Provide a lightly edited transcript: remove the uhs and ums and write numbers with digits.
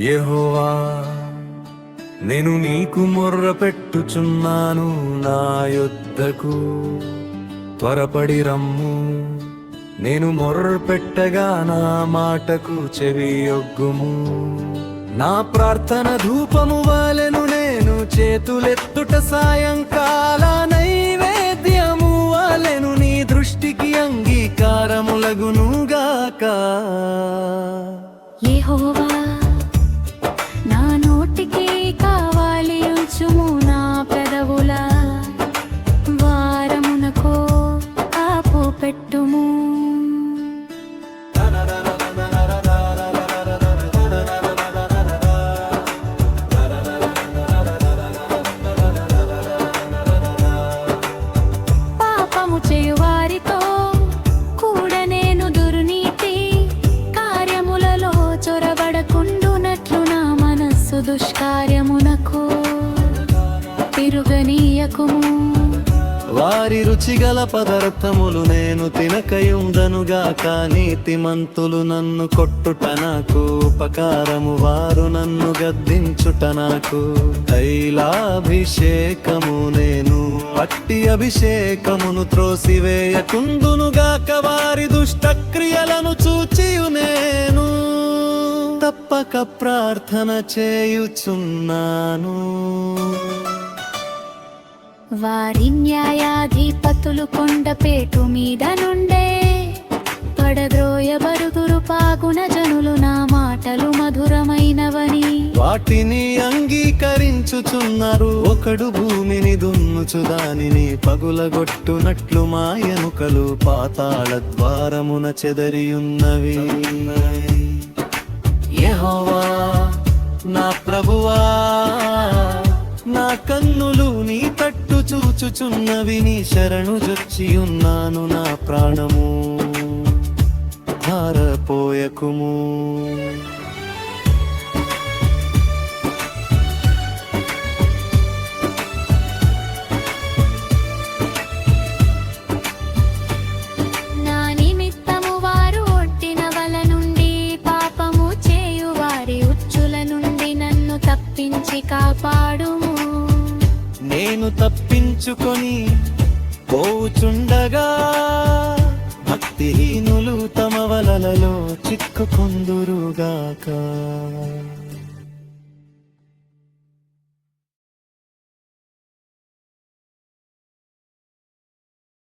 యెహోవా, నేను నీకు మొర్ర పెట్టుచున్నాను, నా యొద్దకు త్వరపడి రమ్ము. నేను మొర్ర పెట్టగా నా మాటకు చెవియొగ్గుము. నా ప్రార్థన ధూపము వాలెను, నేను చేతులెత్తుట సాయంకాల నైవేద్యము వాలెను, నీ దృష్టికి అంగీకారములగునుగాక. యెహోవా, నా నోటికి కావాలి ఉంచుము, నా పెదవుల వారమునకో కాపు పెట్టుము. పాపము చేయువారితో కూడా నేను దుర్నీతి కార్యములలో చొరబడకుండునట్లు నా మనస్సు దుష్కార్యమునకు తిరుగనీయకుము. వారి రుచిగల పదార్థములు నేను తినకయుందనుగాక. నీతిమంతులు నన్ను కొట్టుట నాకు ఉపకారము, వారు నన్ను గద్దించుట నాకు తైలాభిషేకము. నేను అట్టి అభిషేకమును త్రోసివేయకుందునుగాక. వారి దుష్టక్రియలను చూచియు నేను తప్పక ప్రార్థన చేయుచున్నాను. వారి న్యాయాధిపతులు కొండపేటు మీద నుండే పడద్రోయబడుదురు. పాగున జనులు నా మాటలు మధురమైనవని వాటిని అంగీకరించుచున్నారు. ఒకడు భూమిని దున్నుచు దానిని పగులగొట్టునట్లు మా ఎముకలు పాతాళ ద్వారమున చెదరియున్నవి. యెహోవా నా ప్రభువా, నా కన్నులు నీ తట్టు చూచుచున్నవి. నీ శరణు జొచ్చియున్నాను, నా ప్రాణము ధారపోయకుము. నా నిమిత్తము వారు ఒట్టిన వల నుండి, పాపము చేయు వారి ఉచ్చుల నుండి నన్ను తప్పించి కాపాడుము. నేను తప్పించుకొని పోచుండగా భక్తిహీనులు తమ వలలలో చిక్కుకొందురుగాక.